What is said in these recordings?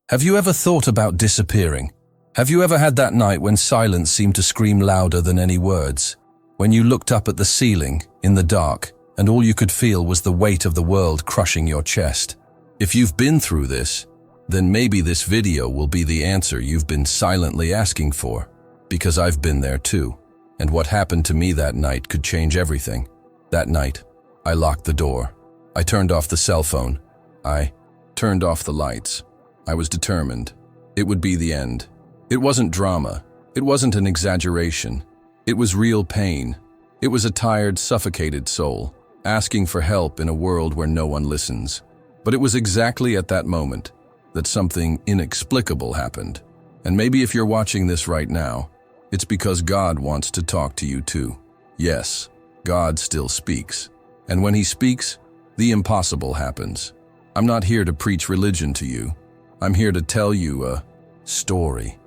Have you ever thought about disappearing? Have you ever had that night when silence seemed to scream louder than any words? When you looked up at the ceiling, in the dark, and all you could feel was the weight of the world crushing your chest? If you've been through this, then maybe this video will be the answer you've been silently asking for. Because I've been there too. And what happened to me that night could change everything. That night, I locked the door. I turned off the cell phone. I turned off the lights. I was determined. It would be the end. It wasn't drama. It wasn't an exaggeration. It was real pain. It was a tired, suffocated soul, asking for help in a world where no one listens. But it was exactly at that moment that something inexplicable happened. And maybe if you're watching this right now, it's because God wants to talk to you too. Yes, God still speaks. And when He speaks, the impossible happens. I'm not here to preach religion to you. I'm here to tell you a story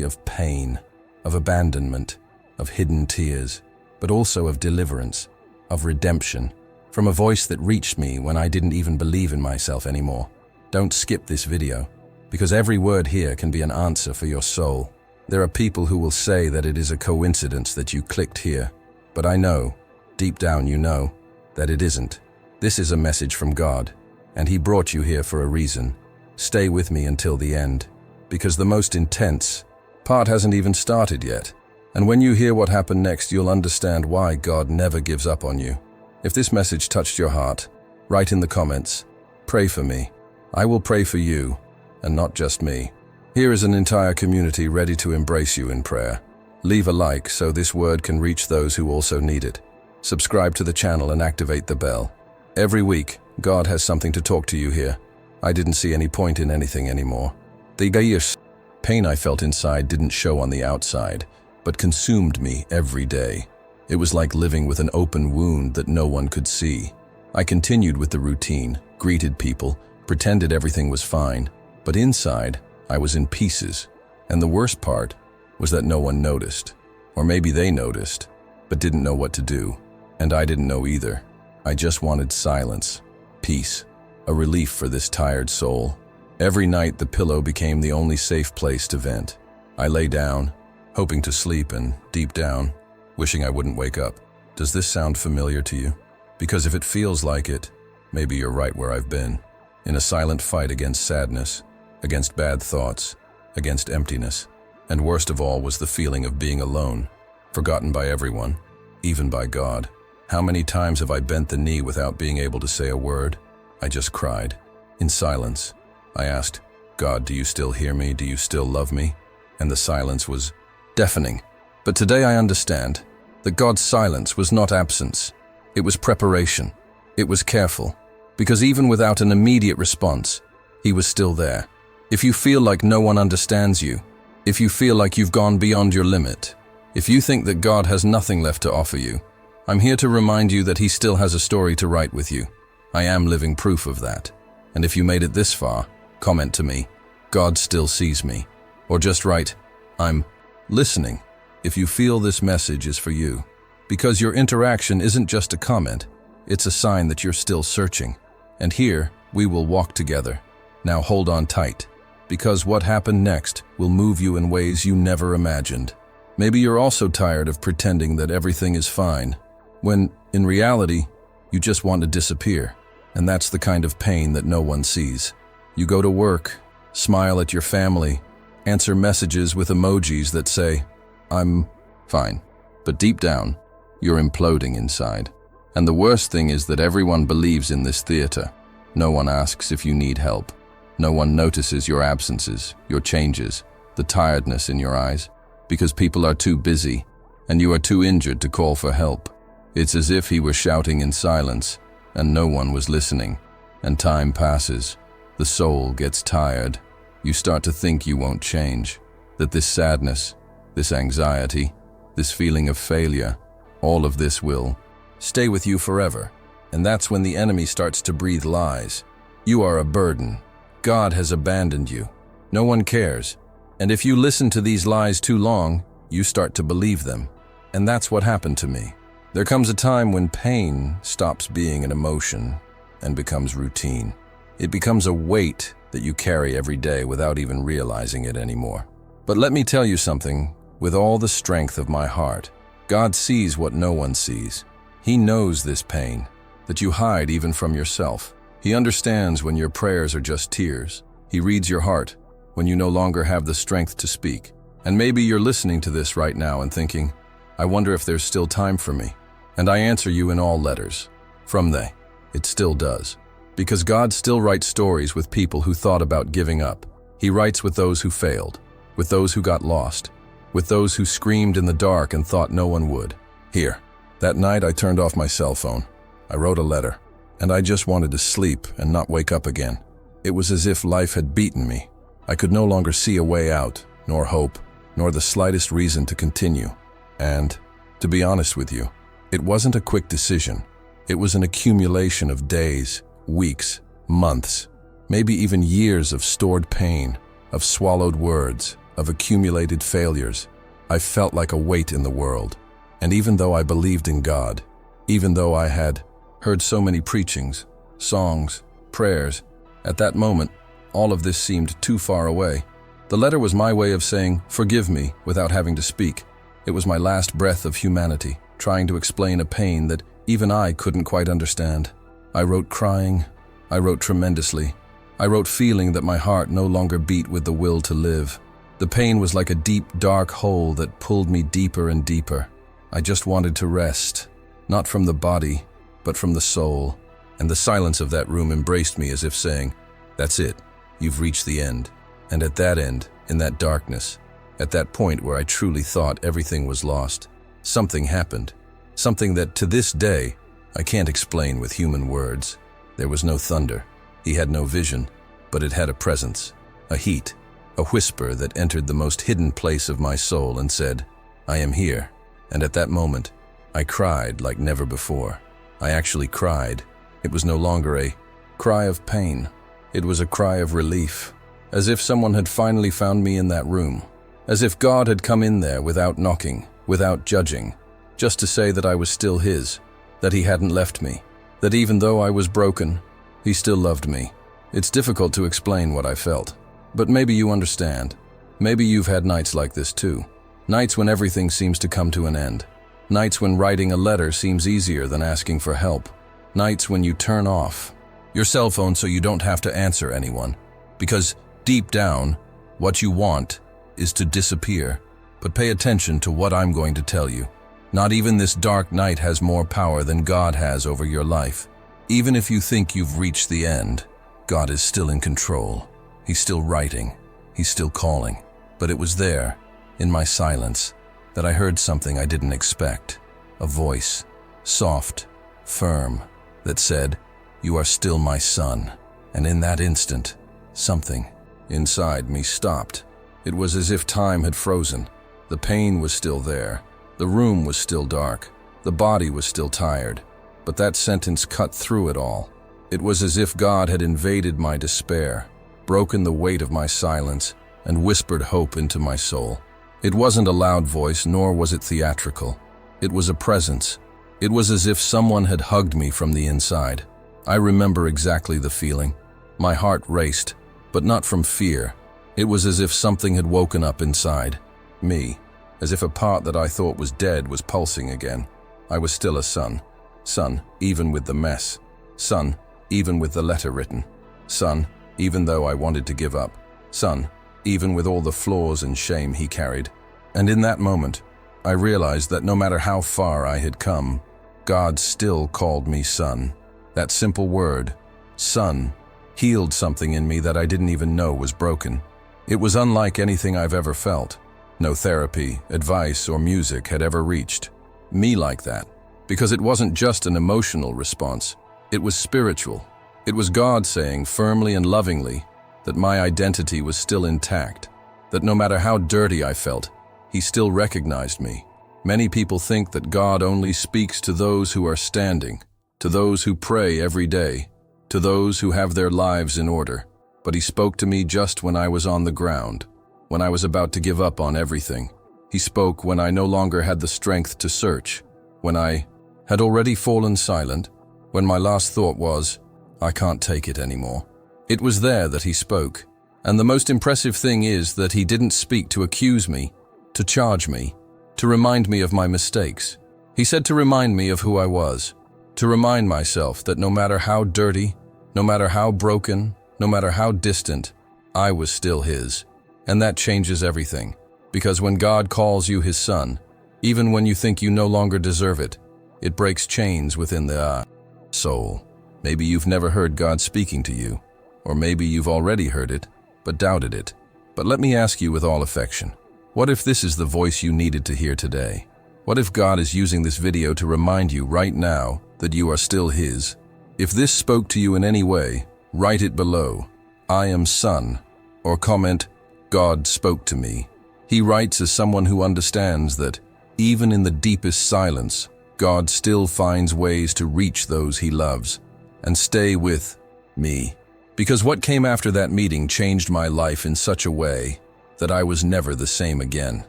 of pain, of abandonment, of hidden tears, but also of deliverance, of redemption, from a voice that reached me when I didn't even believe in myself anymore. Don't skip this video, because every word here can be an answer for your soul. There are people who will say that it is a coincidence that you clicked here, but I know, deep down you know, that it isn't. This is a message from God, and He brought you here for a reason. Stay with me until the end, because the most intense part hasn't even started yet. And when you hear what happened next, you'll understand why God never gives up on you. If this message touched your heart, write in the comments, "Pray for me." I will pray for you, and not just me. Here is an entire community ready to embrace you in prayer. Leave a like so this word can reach those who also need it. Subscribe to the channel and activate the bell. Every week, God has something to talk to you here. I didn't see any point in anything anymore. The pain I felt inside didn't show on the outside, but consumed me every day. It was like living with an open wound that no one could see. I continued with the routine, greeted people, pretended everything was fine, but inside, I was in pieces. And the worst part was that no one noticed. Or maybe they noticed, but didn't know what to do. And I didn't know either. I just wanted silence, peace, a relief for this tired soul. Every night the pillow became the only safe place to vent. I lay down, hoping to sleep, and deep down, wishing I wouldn't wake up. Does this sound familiar to you? Because if it feels like it, maybe you're right where I've been. In a silent fight against sadness, against bad thoughts, against emptiness. And worst of all was the feeling of being alone, forgotten by everyone, even by God. How many times have I bent the knee without being able to say a word? I just cried, in silence. I asked, "God, do you still hear me? Do you still love me?" And the silence was deafening. But today I understand that God's silence was not absence. It was preparation. It was careful. Because even without an immediate response, He was still there. If you feel like no one understands you, if you feel like you've gone beyond your limit, if you think that God has nothing left to offer you, I'm here to remind you that He still has a story to write with you. I am living proof of that. And if you made it this far, comment to me, "God still sees me." Or just write, "I'm listening," if you feel this message is for you. Because your interaction isn't just a comment, it's a sign that you're still searching. And here, we will walk together. Now hold on tight, because what happened next will move you in ways you never imagined. Maybe you're also tired of pretending that everything is fine, when, in reality, you just want to disappear. And that's the kind of pain that no one sees. You go to work, smile at your family, answer messages with emojis that say, "I'm fine." But deep down, you're imploding inside. And the worst thing is that everyone believes in this theater. No one asks if you need help. No one notices your absences, your changes, the tiredness in your eyes, because people are too busy, and you are too injured to call for help. It's as if He was shouting in silence, and no one was listening. And time passes. The soul gets tired. You start to think you won't change, that this sadness, this anxiety, this feeling of failure, all of this will stay with you forever. And that's when the enemy starts to breathe lies. You are a burden. God has abandoned you. No one cares. And if you listen to these lies too long, you start to believe them. And that's what happened to me. There comes a time when pain stops being an emotion and becomes routine. It becomes a weight that you carry every day without even realizing it anymore. But let me tell you something, with all the strength of my heart, God sees what no one sees. He knows this pain, that you hide even from yourself. He understands when your prayers are just tears. He reads your heart when you no longer have the strength to speak. And maybe you're listening to this right now and thinking, I wonder if there's still time for me. And I answer you in all letters. From they, it still does. Because God still writes stories with people who thought about giving up. He writes with those who failed, with those who got lost, with those who screamed in the dark and thought no one would. Here, that night I turned off my cell phone. I wrote a letter, and I just wanted to sleep and not wake up again. It was as if life had beaten me. I could no longer see a way out, nor hope, nor the slightest reason to continue. And, to be honest with you, it wasn't a quick decision. It was an accumulation of days, weeks, months, maybe even years of stored pain, of swallowed words, of accumulated failures. I felt like a weight in the world. And even though I believed in God, even though I had heard so many preachings, songs, prayers, at that moment, all of this seemed too far away. The letter was my way of saying, forgive me, without having to speak. It was my last breath of humanity, trying to explain a pain that even I couldn't quite understand. I wrote crying. I wrote tremendously. I wrote feeling that my heart no longer beat with the will to live. The pain was like a deep, dark hole that pulled me deeper and deeper. I just wanted to rest, not from the body, but from the soul. And the silence of that room embraced me as if saying, that's it, you've reached the end. And at that end, in that darkness, at that point where I truly thought everything was lost, something happened. Something that, to this day, I can't explain with human words. There was no thunder. He had no vision, but it had a presence, a heat, a whisper that entered the most hidden place of my soul and said, I am here. And at that moment, I cried like never before. I actually cried. It was no longer a cry of pain. It was a cry of relief, as if someone had finally found me in that room, as if God had come in there without knocking, without judging, just to say that I was still His, that He hadn't left me, that even though I was broken, He still loved me. It's difficult to explain what I felt, but maybe you understand. Maybe you've had nights like this too. Nights when everything seems to come to an end. Nights when writing a letter seems easier than asking for help. Nights when you turn off your cell phone so you don't have to answer anyone. Because deep down, what you want is to disappear. But pay attention to what I'm going to tell you. Not even this dark night has more power than God has over your life. Even if you think you've reached the end, God is still in control. He's still writing. He's still calling. But it was there, in my silence, that I heard something I didn't expect. A voice, soft, firm, that said, "You are still my son." And in that instant, something inside me stopped. It was as if time had frozen. The pain was still there. The room was still dark. The body was still tired. But that sentence cut through it all. It was as if God had invaded my despair, broken the weight of my silence, and whispered hope into my soul. It wasn't a loud voice, nor was it theatrical. It was a presence. It was as if someone had hugged me from the inside. I remember exactly the feeling. My heart raced, but not from fear. It was as if something had woken up inside me, as if a part that I thought was dead was pulsing again. I was still a son. Son, even with the mess. Son, even with the letter written. Son, even though I wanted to give up. Son, even with all the flaws and shame he carried. And in that moment, I realized that no matter how far I had come, God still called me son. That simple word, son, healed something in me that I didn't even know was broken. It was unlike anything I've ever felt. No therapy, advice, or music had ever reached me like that. Because it wasn't just an emotional response. It was spiritual. It was God saying firmly and lovingly that my identity was still intact, that no matter how dirty I felt, He still recognized me. Many people think that God only speaks to those who are standing, to those who pray every day, to those who have their lives in order. But He spoke to me just when I was on the ground, when I was about to give up on everything. He spoke when I no longer had the strength to search, when I had already fallen silent, when my last thought was, I can't take it anymore. It was there that he spoke. And the most impressive thing is that he didn't speak to accuse me, to charge me, to remind me of my mistakes. He said to remind me of who I was, to remind myself that no matter how dirty, no matter how broken, no matter how distant, I was still his. And that changes everything. Because when God calls you his son, even when you think you no longer deserve it, it breaks chains within the soul. Maybe you've never heard God speaking to you, or maybe you've already heard it, but doubted it. But let me ask you with all affection, what if this is the voice you needed to hear today? What if God is using this video to remind you right now that you are still his? If this spoke to you in any way, write it below, I am son, or comment, God spoke to me. He writes as someone who understands that, even in the deepest silence, God still finds ways to reach those he loves. And stay with me. Because what came after that meeting changed my life in such a way that I was never the same again.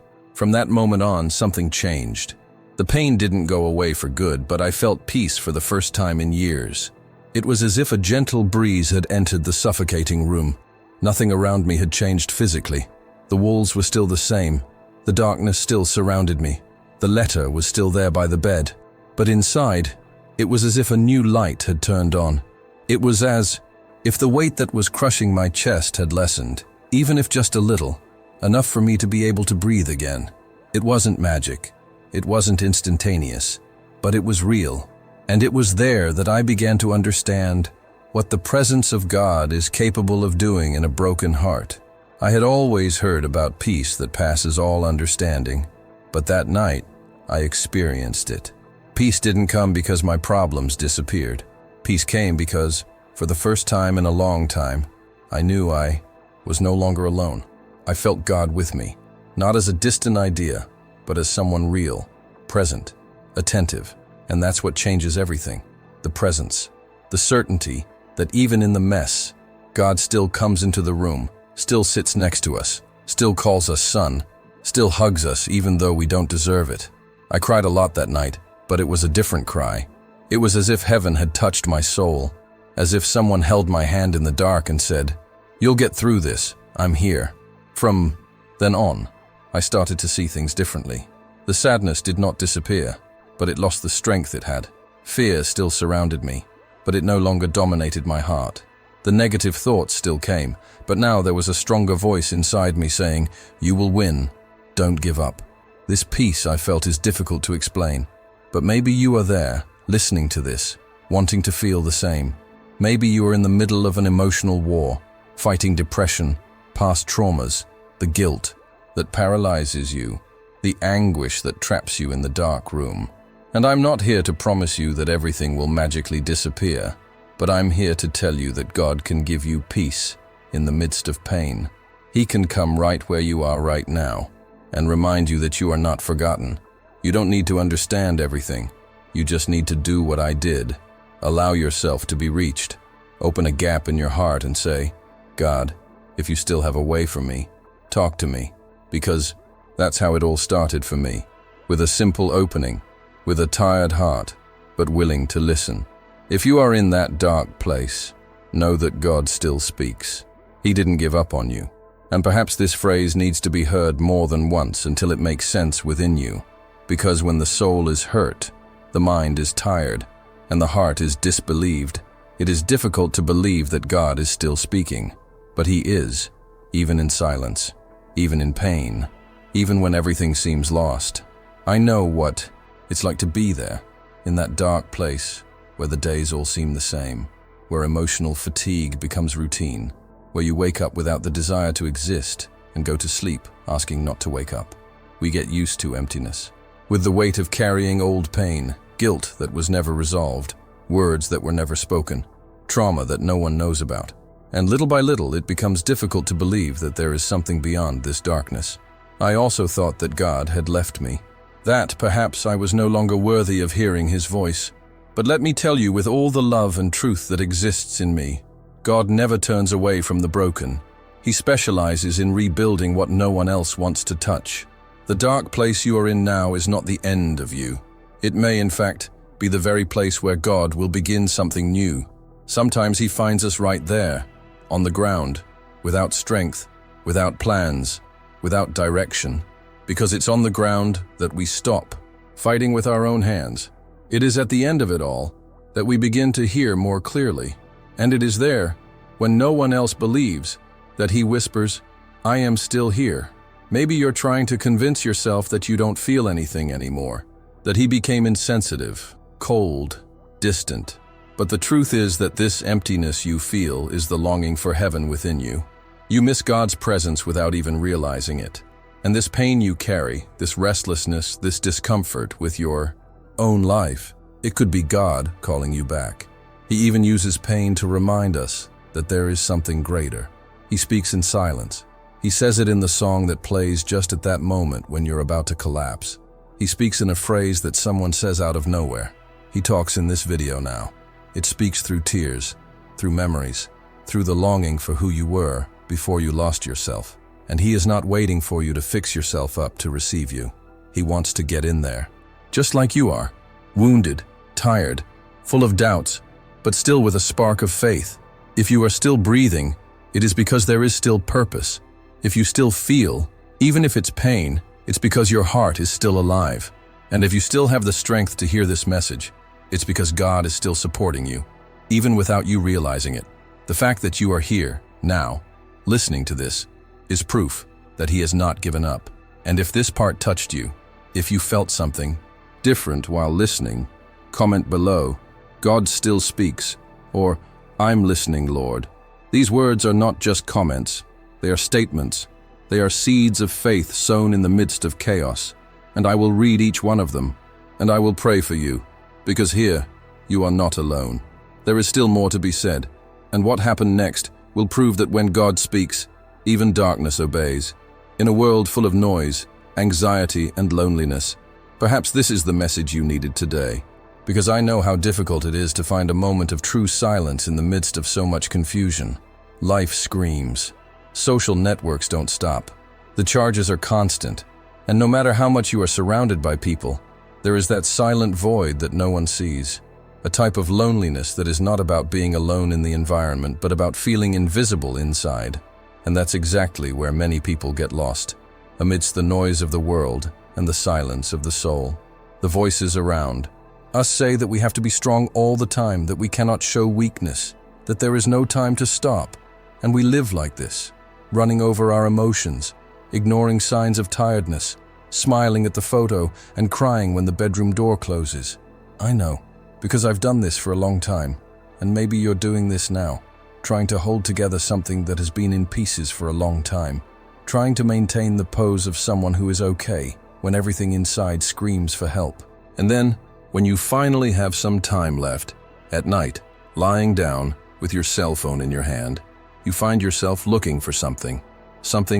From that moment on, something changed. The pain didn't go away for good, but I felt peace for the first time in years. It was as if a gentle breeze had entered the suffocating room. Nothing around me had changed physically. The walls were still the same. The darkness still surrounded me. The letter was still there by the bed. But inside, it was as if a new light had turned on. It was as if the weight that was crushing my chest had lessened, even if just a little, enough for me to be able to breathe again. It wasn't magic. It wasn't instantaneous, but it was real. And it was there that I began to understand what the presence of God is capable of doing in a broken heart. I had always heard about peace that passes all understanding, but that night I experienced it. Peace didn't come because my problems disappeared. Peace came because, for the first time in a long time, I knew I was no longer alone. I felt God with me, not as a distant idea, but as someone real, present, attentive. And that's what changes everything. The presence, the certainty that even in the mess, God still comes into the room, still sits next to us, still calls us son, still hugs us even though we don't deserve it. I cried a lot that night, but it was a different cry. It was as if heaven had touched my soul, as if someone held my hand in the dark and said, "You'll get through this, I'm here." From then on, I started to see things differently. The sadness did not disappear, but it lost the strength it had. Fear still surrounded me, but it no longer dominated my heart. The negative thoughts still came, but now there was a stronger voice inside me saying, "You will win. Don't give up." This peace I felt is difficult to explain, but maybe you are there, listening to this, wanting to feel the same. Maybe you are in the middle of an emotional war, fighting depression, past traumas, the guilt that paralyzes you, the anguish that traps you in the dark room. And I'm not here to promise you that everything will magically disappear, but I'm here to tell you that God can give you peace in the midst of pain. He can come right where you are right now and remind you that you are not forgotten. You don't need to understand everything. You just need to do what I did. Allow yourself to be reached. Open a gap in your heart and say, "God, if you still have a way for me, talk to me." Because that's how it all started for me, with a simple opening, with a tired heart, but willing to listen. If you are in that dark place, know that God still speaks. He didn't give up on you. And perhaps this phrase needs to be heard more than once until it makes sense within you. Because when the soul is hurt, the mind is tired, and the heart is disbelieved, it is difficult to believe that God is still speaking. But He is, even in silence, even in pain, even when everything seems lost. I know what it's like to be there, in that dark place where the days all seem the same, where emotional fatigue becomes routine, where you wake up without the desire to exist and go to sleep asking not to wake up. We get used to emptiness, with the weight of carrying old pain, guilt that was never resolved, words that were never spoken, trauma that no one knows about. And little by little, it becomes difficult to believe that there is something beyond this darkness. I also thought that God had left me, that perhaps I was no longer worthy of hearing His voice. But let me tell you, with all the love and truth that exists in me, God never turns away from the broken. He specializes in rebuilding what no one else wants to touch. The dark place you are in now is not the end of you. It may, in fact, be the very place where God will begin something new. Sometimes He finds us right there, on the ground, without strength, without plans, without direction, because it's on the ground that we stop, fighting with our own hands. It is at the end of it all that we begin to hear more clearly, and it is there, when no one else believes, that he whispers, "I am still here." Maybe you're trying to convince yourself that you don't feel anything anymore, that he became insensitive, cold, distant. But the truth is that this emptiness you feel is the longing for heaven within you. You miss God's presence without even realizing it. And this pain you carry, this restlessness, this discomfort with your own life, it could be God calling you back. He even uses pain to remind us that there is something greater. He speaks in silence. He says it in the song that plays just at that moment when you're about to collapse. He speaks in a phrase that someone says out of nowhere. He talks in this video now. It speaks through tears, through memories, through the longing for who you were before you lost yourself. And he is not waiting for you to fix yourself up to receive you. He wants to get in there, just like you are, wounded, tired, full of doubts, but still with a spark of faith. If you are still breathing, it is because there is still purpose. If you still feel, even if it's pain, it's because your heart is still alive. And if you still have the strength to hear this message, it's because God is still supporting you, even without you realizing it. The fact that you are here, now, listening to this, is proof that he has not given up. And if this part touched you, if you felt something different while listening, comment below, "God still speaks," or "I'm listening, Lord." These words are not just comments. They are statements. They are seeds of faith sown in the midst of chaos. And I will read each one of them, and I will pray for you, because here, you are not alone. There is still more to be said, and what happened next will prove that when God speaks, even darkness obeys. In a world full of noise, anxiety, and loneliness, perhaps this is the message you needed today, because I know how difficult it is to find a moment of true silence in the midst of so much confusion. Life screams. Social networks don't stop. The charges are constant, and no matter how much you are surrounded by people, there is that silent void that no one sees. A type of loneliness that is not about being alone in the environment, but about feeling invisible inside. And that's exactly where many people get lost, amidst the noise of the world and the silence of the soul. The voices around us say that we have to be strong all the time, that we cannot show weakness, that there is no time to stop. And we live like this, running over our emotions, ignoring signs of tiredness, smiling at the photo and crying when the bedroom door closes. I know, because I've done this for a long time, and maybe you're doing this now, trying to hold together something that has been in pieces for a long time, trying to maintain the pose of someone who is okay when everything inside screams for help. And then, when you finally have some time left, at night, lying down with your cell phone in your hand, you find yourself looking for something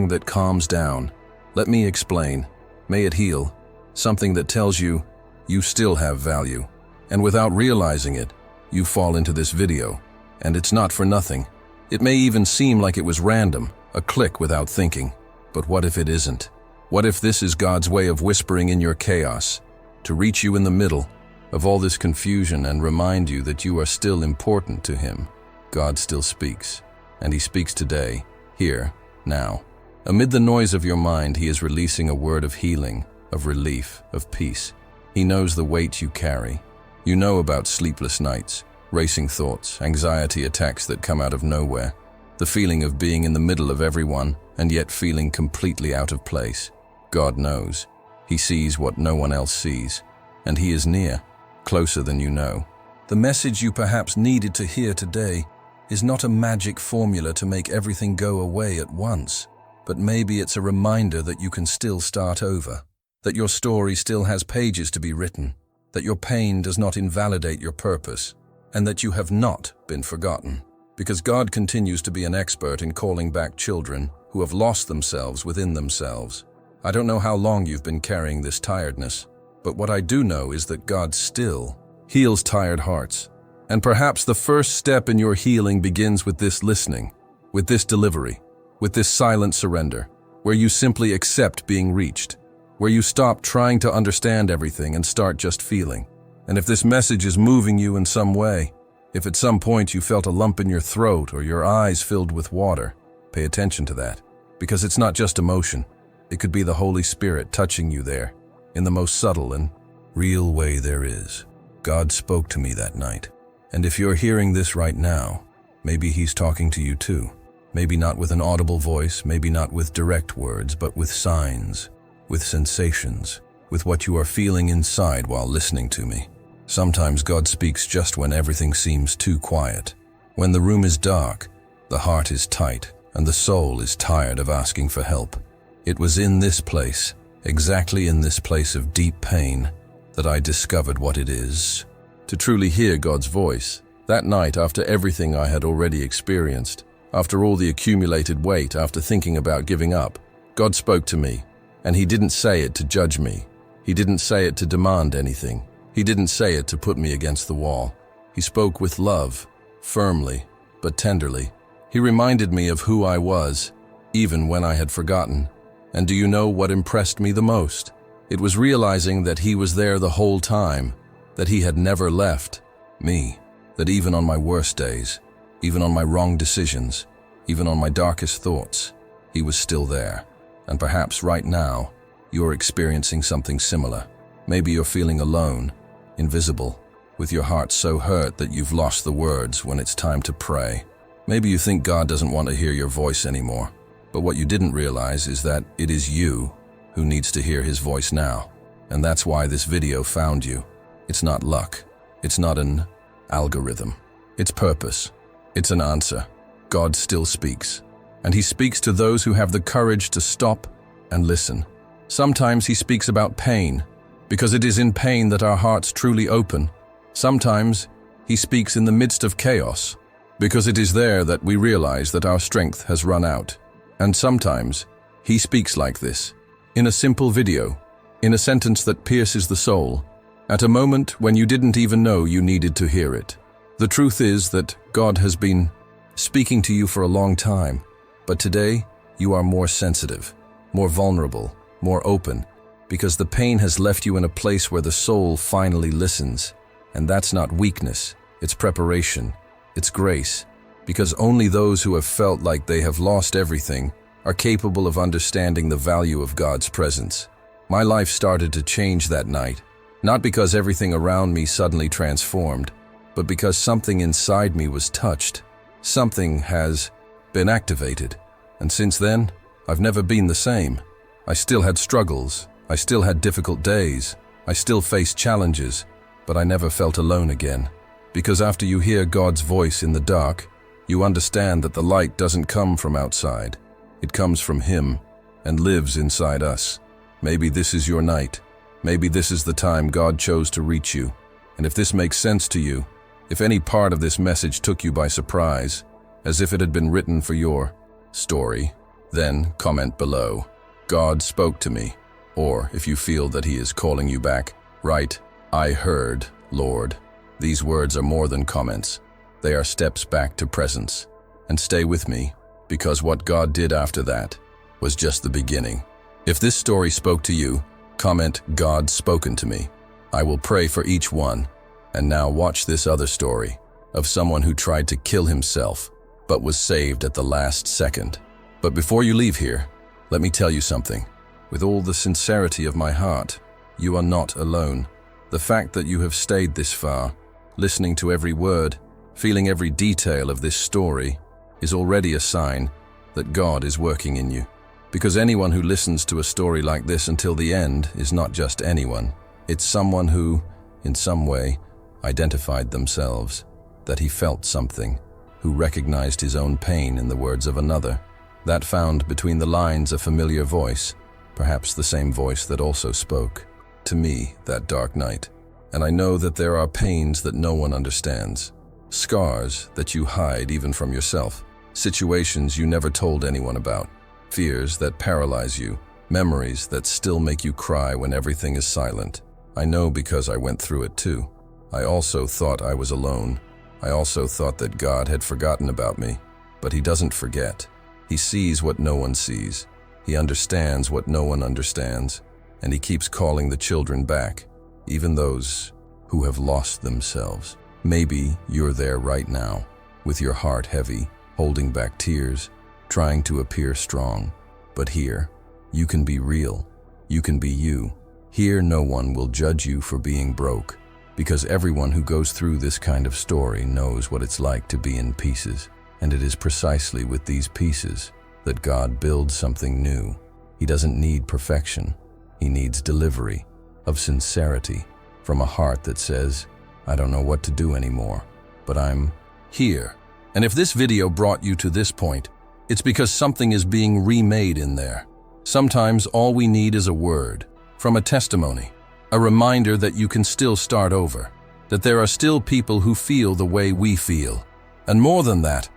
that calms down. Let me explain. May it heal. Something that tells you, you still have value. And without realizing it, you fall into this video. And it's not for nothing. It may even seem like it was random, a click without thinking. But what if it isn't? What if this is God's way of whispering in your chaos, to reach you in the middle of all this confusion and remind you that you are still important to him? God still speaks. And he speaks today, here, now. Amid the noise of your mind, he is releasing a word of healing, of relief, of peace. He knows the weight you carry. You know about sleepless nights, racing thoughts, anxiety attacks that come out of nowhere, the feeling of being in the middle of everyone and yet feeling completely out of place. God knows. He sees what no one else sees, and he is near, closer than you know. The message you perhaps needed to hear today is not a magic formula to make everything go away at once, but maybe it's a reminder that you can still start over, that your story still has pages to be written, that your pain does not invalidate your purpose, and that you have not been forgotten. Because God continues to be an expert in calling back children who have lost themselves within themselves. I don't know how long you've been carrying this tiredness, but what I do know is that God still heals tired hearts. And perhaps the first step in your healing begins with this listening, with this delivery, with this silent surrender, where you simply accept being reached, where you stop trying to understand everything and start just feeling. And if this message is moving you in some way, If at some point you felt a lump in your throat or your eyes filled with water, pay attention to that, because it's not just emotion. It could be the Holy Spirit touching you there, in the most subtle and real way there is. God spoke to me that night. And if you're hearing this right now, maybe He's talking to you too. Maybe not with an audible voice, maybe not with direct words, but with signs, with sensations, with what you are feeling inside while listening to me. Sometimes God speaks just when everything seems too quiet. When the room is dark, the heart is tight, and the soul is tired of asking for help. It was in this place, exactly in this place of deep pain, that I discovered what it is to truly hear God's voice. That night, after everything I had already experienced, after all the accumulated weight, after thinking about giving up, God spoke to me, and He didn't say it to judge me. He didn't say it to demand anything. He didn't say it to put me against the wall. He spoke with love, firmly, but tenderly. He reminded me of who I was, even when I had forgotten. And do you know what impressed me the most? It was realizing that He was there the whole time, that He had never left me, that even on my worst days, even on my wrong decisions, even on my darkest thoughts, He was still there. And perhaps right now, you're experiencing something similar. Maybe you're feeling alone, invisible, with your heart so hurt that you've lost the words when it's time to pray. Maybe you think God doesn't want to hear your voice anymore, but what you didn't realize is that it is you who needs to hear His voice now. And that's why this video found you. It's not luck. It's not an algorithm. It's purpose. It's an answer. God still speaks. And He speaks to those who have the courage to stop and listen. Sometimes He speaks about pain, because it is in pain that our hearts truly open. Sometimes He speaks in the midst of chaos, because it is there that we realize that our strength has run out. And sometimes He speaks like this, in a simple video, in a sentence that pierces the soul, at a moment when you didn't even know you needed to hear it. The truth is that God has been speaking to you for a long time, but today you are more sensitive, more vulnerable, more open, because the pain has left you in a place where the soul finally listens. And that's not weakness, it's preparation, it's grace, because only those who have felt like they have lost everything are capable of understanding the value of God's presence. My life started to change that night, not because everything around me suddenly transformed, but because something inside me was touched. Something has been activated. And since then, I've never been the same. I still had struggles, I still had difficult days, I still faced challenges, but I never felt alone again. Because after you hear God's voice in the dark, you understand that the light doesn't come from outside. It comes from Him and lives inside us. Maybe this is your night. Maybe this is the time God chose to reach you. And if this makes sense to you, if any part of this message took you by surprise, as if it had been written for your story, then comment below, God spoke to me. Or if you feel that He is calling you back, write, I heard, Lord. These words are more than comments. They are steps back to presence. And stay with me, because what God did after that was just the beginning. If this story spoke to you, comment, God spoken to me. I will pray for each one. And now watch this other story of someone who tried to kill himself, but was saved at the last second. But before you leave here, let me tell you something. With all the sincerity of my heart, you are not alone. The fact that you have stayed this far, listening to every word, feeling every detail of this story, is already a sign that God is working in you. Because anyone who listens to a story like this until the end is not just anyone. It's someone who, in some way, identified themselves, that he felt something, who recognized his own pain in the words of another, that found between the lines a familiar voice, perhaps the same voice that also spoke to me that dark night. And I know that there are pains that no one understands, scars that you hide even from yourself, situations you never told anyone about, fears that paralyze you, memories that still make you cry when everything is silent. I know because I went through it too. I also thought I was alone. I also thought that God had forgotten about me. But He doesn't forget. He sees what no one sees. He understands what no one understands. And He keeps calling the children back, even those who have lost themselves. Maybe you're there right now, with your heart heavy, holding back tears, trying to appear strong. But here, you can be real. You can be you. Here, no one will judge you for being broke, because everyone who goes through this kind of story knows what it's like to be in pieces. And it is precisely with these pieces that God builds something new. He doesn't need perfection. He needs delivery of sincerity from a heart that says, I don't know what to do anymore, but I'm here. And if this video brought you to this point, it's because something is being remade in there. Sometimes all we need is a word, from a testimony, a reminder that you can still start over, that there are still people who feel the way we feel. And more than that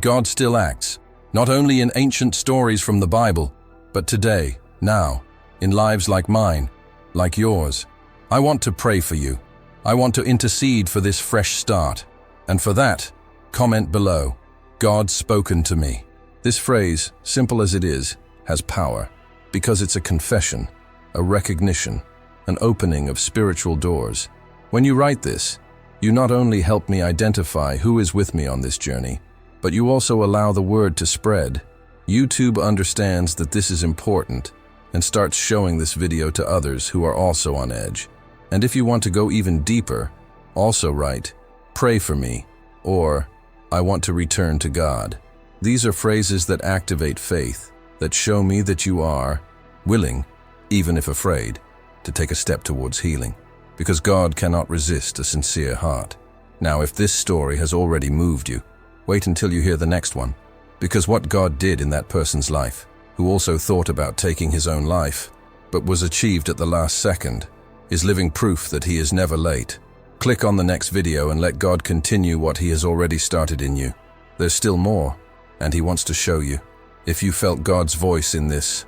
God still acts, not only in ancient stories from the Bible, but today, now, in lives like mine, like yours. I want to pray for you. I want to intercede for this fresh start. And for that, comment below, God spoken to me. This phrase, simple as it is, has power, because it's a confession, a recognition, an opening of spiritual doors. When you write this, you not only help me identify who is with me on this journey, but you also allow the word to spread. YouTube understands that this is important and starts showing this video to others who are also on edge. And if you want to go even deeper, also write, pray for me, or I want to return to God. These are phrases that activate faith, that show me that you are willing, even if afraid, to take a step towards healing, because God cannot resist a sincere heart. Now, if this story has already moved you, wait until you hear the next one, because what God did in that person's life, who also thought about taking his own life, but was achieved at the last second, is living proof that he is never late. Click on the next video and let God continue what he has already started in you. There's still more, and he wants to show you. If you felt God's voice in this,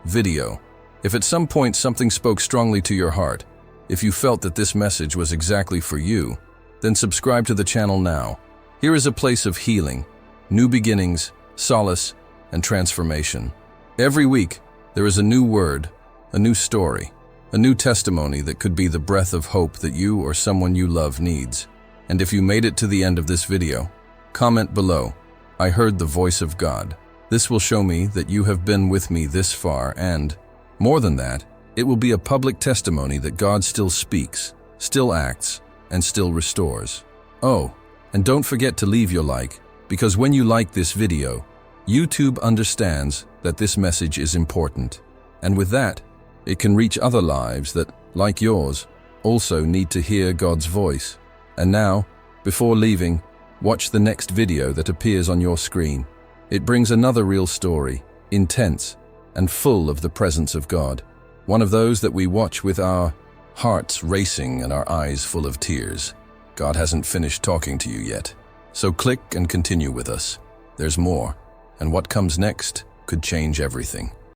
video, if at some point something spoke strongly to your heart, if you felt that this message was exactly for you, then subscribe to the channel now. Here is a place of healing, new beginnings, solace, and transformation. Every week, there is a new word, a new story, a new testimony that could be the breath of hope that you or someone you love needs. And if you made it to the end of this video, comment below, I heard the voice of God. This will show me that you have been with me this far, and, more than that, it will be a public testimony that God still speaks, still acts, and still restores. Oh, and don't forget to leave your like, because when you like this video, YouTube understands that this message is important. And with that, it can reach other lives that, like yours, also need to hear God's voice. And now, before leaving, watch the next video that appears on your screen. It brings another real story, intense and full of the presence of God. One of those that we watch with our hearts racing and our eyes full of tears. God hasn't finished talking to you yet. So click and continue with us. There's more, and what comes next could change everything.